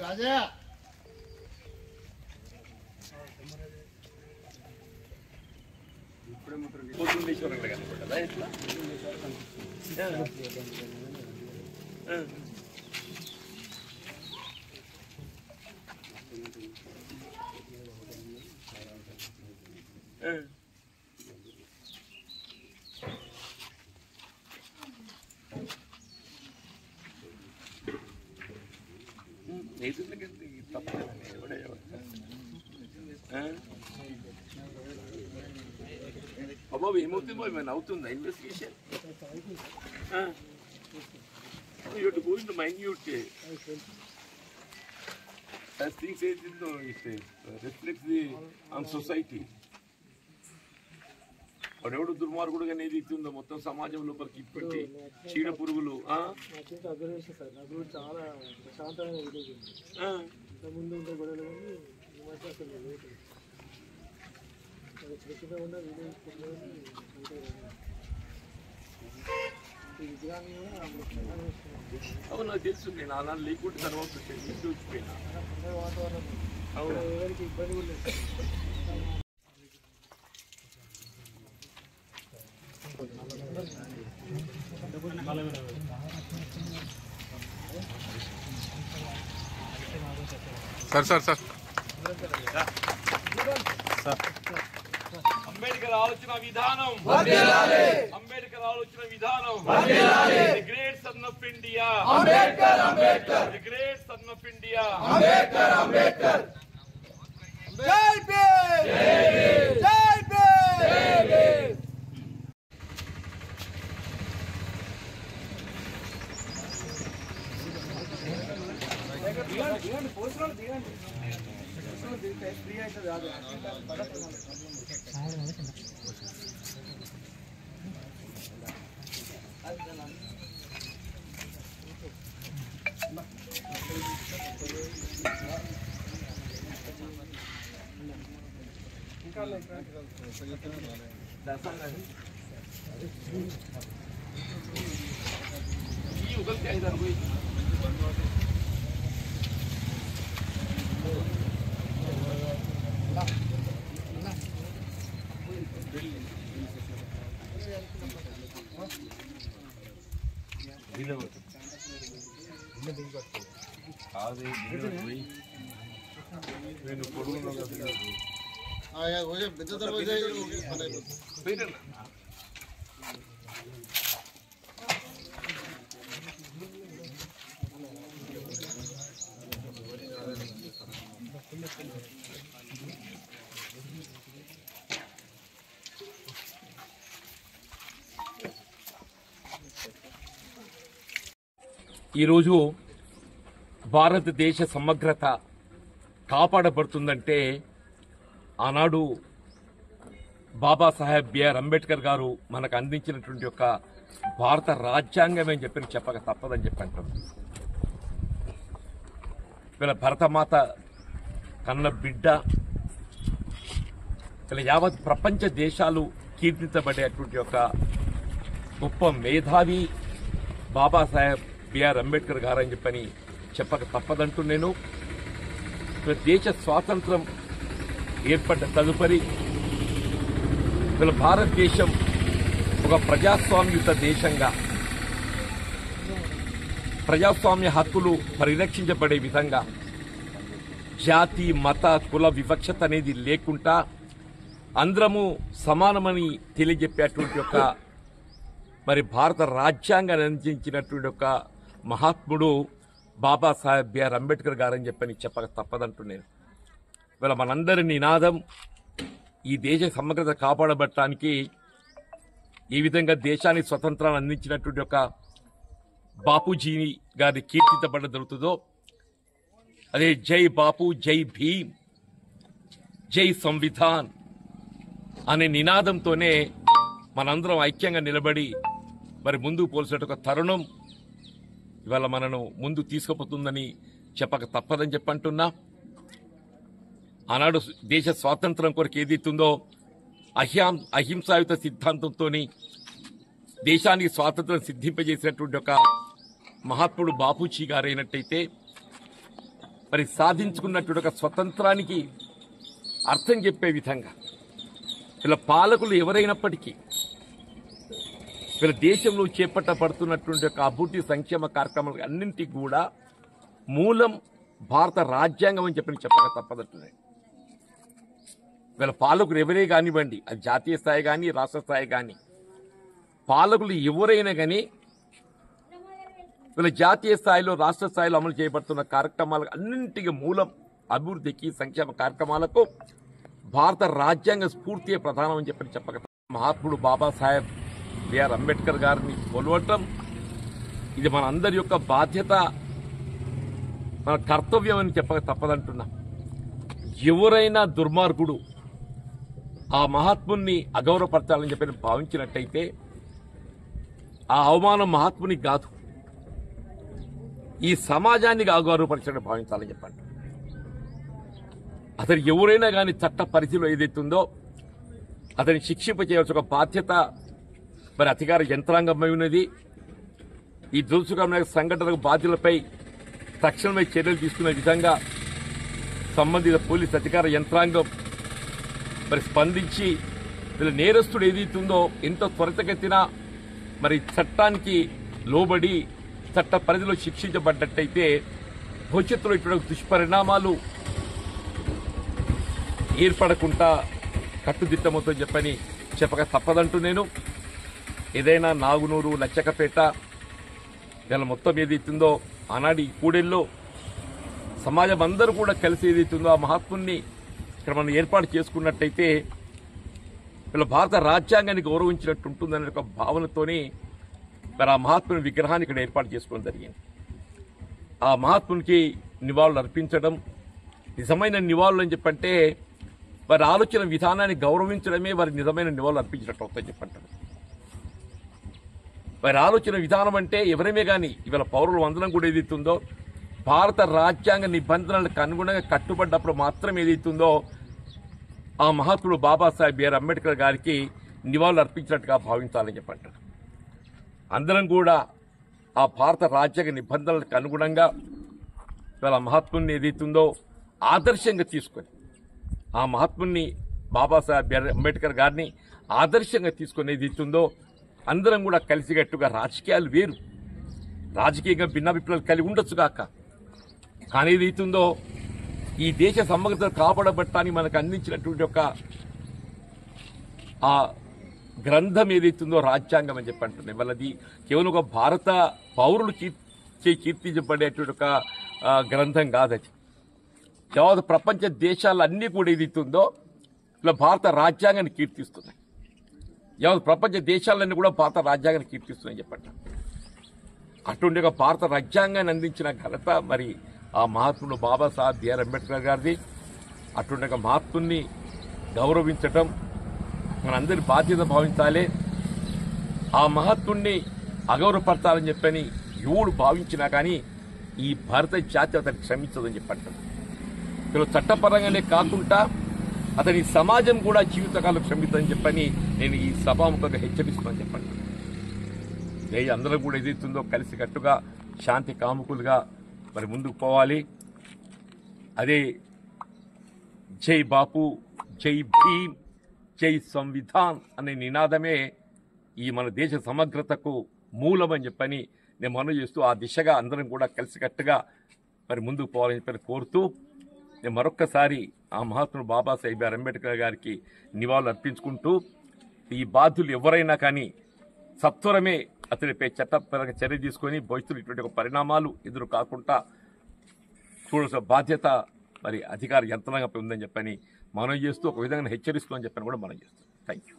రాజా బాబు ఏమవుతుంది ఏమైనా అవుతుందా investigation? You have to go into minute as things it reflects on society. వాడెవడు దుర్మార్గుడుగా ఏదైతుందో మొత్తం సమాజం లోపలికి ఇప్పటి చీడ పురుగులు చాలా ప్రశాంతమైన విలేజ్ ముందు ఉండే గొడవలు ఉన్న విలేజ్ అవును నాకు తెలుసు. నేను అలా లేకుంటే తర్వాత చూసిపోయినా వాతావరణం ఎవరికి ఇబ్బంది కూడా లేదు. సార్ అంబేద్కర్ ఆలోచన విధానం, అంబేద్కర్ ఆలోచన విధానం, the great son of India, the great son of India. జై భీమ్, జై భీమ్. ఈరోజు భారతదేశ సమగ్రత కాపాడబడుతుందంటే ఆనాడు బాబాసాహెబ్ బిఆర్ అంబేద్కర్ గారు మనకు అందించినటువంటి యొక్క భారత రాజ్యాంగమే చెప్పి చెప్పక తప్పదని చెప్పి అంటారు. వీళ్ళ భరతమాత కన్న బిడ్డ, వీళ్ళ యావత్ ప్రపంచ దేశాలు కీర్తించబడేటువంటి యొక్క గొప్ప మేధావి బాబాసాహెబ్ బిఆర్ అంబేద్కర్ గారు అని చెప్పని చెప్పక తప్పదంటూ నేను దేశ స్వాతంత్రం ఏర్పడ్డ తదుపరి వీళ్ళ భారతదేశం ఒక ప్రజాస్వామ్యుత దేశంగా ప్రజాస్వామ్య హక్కులు పరిరక్షించబడే విధంగా జాతి మత కుల వివక్షత అనేది లేకుండా అందరము సమానమని తెలియజెప్పేటువంటి యొక్క మరి భారత రాజ్యాంగాన్ని అందించినటువంటి ఒక మహాత్ముడు బాబాసాహెబ్ బిఆర్ అంబేద్కర్ గారని చెప్పని చెప్పక తప్పదంటున్నాను. ఇవాళ మనందరి నినాదం ఈ దేశ సమగ్రత కాపాడబట్టడానికి ఈ విధంగా దేశానికి స్వతంత్రాన్ని అందించినటువంటి ఒక బాపూజీ గారి కీర్తించబడ జరుగుతుందో అదే జై బాపు, జై భీమ్, జై సంవిధాన్ అనే నినాదంతోనే మనందరం ఐక్యంగా నిలబడి మరి ముందుకు పోల్సిన ఒక తరుణం ఇవాళ మనను ముందు తీసుకుపోతుందని చెప్పక తప్పదని చెప్పంటున్నా. ఆనాడు దేశ స్వాతంత్రం కొరకు ఏదైతుందో అహింసాయుత సిద్ధాంతంతో దేశానికి స్వాతంత్రం సిద్ధింపజేసినటువంటి ఒక మహాత్ముడు బాపూజీ గారైనట్టయితే మరి సాధించుకున్నటువంటి ఒక స్వతంత్రానికి అర్థం చెప్పే విధంగా వీళ్ళ పాలకులు ఎవరైనప్పటికీ వీళ్ళ దేశంలో చేపట్టబడుతున్నటువంటి ఒక అభివృద్ధి సంక్షేమ కార్యక్రమాలు అన్నింటికి కూడా మూలం భారత రాజ్యాంగం అని చెప్పక తప్పదంటున్నాయి. వీళ్ళ పాలకులు ఎవరే కానివ్వండి, అది జాతీయ స్థాయి కానీ రాష్ట్ర స్థాయి కానీ, పాలకులు ఎవరైనా కానీ వీళ్ళ జాతీయ స్థాయిలో రాష్ట్ర స్థాయిలో అమలు చేయబడుతున్న కార్యక్రమాలకు అన్నింటికి మూలం అభివృద్ధికి సంక్షేమ కార్యక్రమాలకు భారత రాజ్యాంగ స్ఫూర్తియే ప్రధానం అని చెప్పక మహాత్ముడు బాబాసాహెబ్ బిఆర్ అంబేద్కర్ గారిని కొలవటం ఇది మన అందరి యొక్క బాధ్యత, మన కర్తవ్యం అని చెప్పక తప్పదంటున్నా. ఎవరైనా దుర్మార్గుడు ఆ మహాత్ముని అగౌరవపరచాలని చెప్పి భావించినట్టయితే ఆ అవమానం మహాత్ముని కాదు, ఈ సమాజానికి అగౌరవపరచాలని భావించాలని చెప్పండి. అతను ఎవరైనా కానీ చట్ట పరిధిలో ఏదైతుందో అతన్ని శిక్షింపచేయాల్సిన ఒక బాధ్యత మరి అధికార యంత్రాంగమై ఉన్నది. ఈ దురుసుకరమైన సంఘటనలకు బాధ్యులపై తక్షణమే చర్యలు తీసుకునే విధంగా సంబంధిత పోలీసు అధికార యంత్రాంగం మరి స్పందించి వీళ్ళ నేరస్తుడు ఏదైతుందో ఎంత త్వరితగతిన మరి చట్టానికి లోబడి చట్ట పరిధిలో శిక్షించబడ్డట్టయితే భవిష్యత్తులో ఇటువంటి దుష్పరిణామాలు ఏర్పడకుండా కట్టుదిట్టమవుతో చెప్పక తప్పదంటూ నేను ఏదైనా నాగునూరు లచ్చకపేట వీళ్ళ మొత్తం ఏదైతుందో ఆనాడు ఈ కూడెల్లో సమాజం అందరూ కూడా కలిసి ఏదైతుందో ఆ మహాత్ముని ఇక్కడ మనం ఏర్పాటు చేసుకున్నట్టయితే వీళ్ళ భారత రాజ్యాంగాన్ని గౌరవించినట్టు ఉంటుందనే ఒక భావనతోని మరి ఆ మహాత్ముని విగ్రహాన్ని ఇక్కడ ఏర్పాటు చేసుకోవడం జరిగింది. ఆ మహాత్మునికి నివాళులు అర్పించడం నిజమైన నివాళులు అని చెప్పంటే వారి ఆలోచన విధానాన్ని గౌరవించడమే వారి నిజమైన నివాళులు అర్పించినట్టు అవుతుందని చెప్పంటారు. వారి ఆలోచన విధానం అంటే ఎవరేమే కానీ ఇవాళ పౌరుల వందనం కూడా ఏదైతుందో భారత రాజ్యాంగ నిబంధనలకు అనుగుణంగా కట్టుబడ్డప్పుడు మాత్రం ఏదైతుందో ఆ మహాత్ముడు బాబాసాహెబ్ బిఆర్ అంబేద్కర్ గారికి నివాళులు అర్పించినట్టుగా భావించాలని చెప్పంటారు. అందరం కూడా ఆ భారత రాజ్యాంగ నిబంధనలకు అనుగుణంగా ఇవాళ మహాత్ముని ఏదైతుందో ఆదర్శంగా తీసుకొని ఆ మహాత్ముని బాబాసాహెబ్ బిఆర్ అంబేద్కర్ గారిని ఆదర్శంగా తీసుకొని ఏదైతుందో అందరం కూడా కలిసికట్టుగా రాజకీయాలు వేరు, రాజకీయంగా భిన్నాభిప్రాయాలు కలిగి ఉండొచ్చు కాక, కానీ ఏదైతుందో ఈ దేశ సమగ్రత కాపాడబట్టాన్ని మనకు అందించినటువంటి ఒక ఆ గ్రంథం ఏదైతుందో రాజ్యాంగం అని చెప్పంటున్నాయి. వాళ్ళది కేవలం ఒక భారత పౌరులు కీర్తించబడేటువంటి ఒక గ్రంథం కాదది. యావత్ ప్రపంచ దేశాలన్నీ కూడా ఏదైతుందో ఇలా భారత రాజ్యాంగాన్ని కీర్తిస్తున్నాయి. యావత్ ప్రపంచ దేశాలన్నీ కూడా భారత రాజ్యాంగాన్ని కీర్తిస్తున్నాయని చెప్పండి. అటువంటి ఒక భారత రాజ్యాంగాన్ని అందించిన ఘనత మరి ఆ మహాత్ముడు బాబాసాహెబ్ బిఆర్ అంబేద్కర్ గారిది. అటువంటి ఒక మహాత్ముని గౌరవించటం మనందరి బాధ్యత భావించాలి. ఆ మహాత్ముడిని అగౌరవపరచాలని చెప్పని ఎవడు భావించినా కానీ ఈ భారత జాతి అతనికి క్షమించదని చెప్పంటారు. చట్టపరంగానే కాకుండా అతని సమాజం కూడా జీవితకాలం క్షమించదని చెప్పని నేను ఈ సభాముఖంగా హెచ్చరిస్తున్నాను చెప్పండి. అందరూ కూడా ఏదైతుందో కలిసికట్టుగా శాంతి కాముకులుగా మరి ముందుకు పోవాలి. అదే జై బాపు, జై భీమ్, జై సంవిధాన్ అనే నినాదమే ఈ మన దేశ సమగ్రతకు మూలమని చెప్పని నేను మనవి చేస్తూ ఆ దిశగా అందరం కూడా కలిసికట్టుగా మరి ముందుకు పోవాలని చెప్పని కోరుతూ నేను మరొక్కసారి ఆ మహాత్ముడు బాబాసాహెబ్ బిఆర్ అంబేద్కర్ గారికి నివాళులు అర్పించుకుంటూ ఈ బాధ్యులు ఎవరైనా కానీ సత్వరమే అతడిపై చట్టపరంగా చర్య తీసుకొని భవిష్యత్తులో ఇటువంటి ఒక పరిణామాలు ఎదురు కాకుండా చూడాల్సిన బాధ్యత మరి అధికార యంత్రాంగంపై ఉందని చెప్పని మనం చేస్తూ ఒక విధంగా హెచ్చరిస్తూ అని చెప్పని కూడా మనం చేస్తాం. Thank you.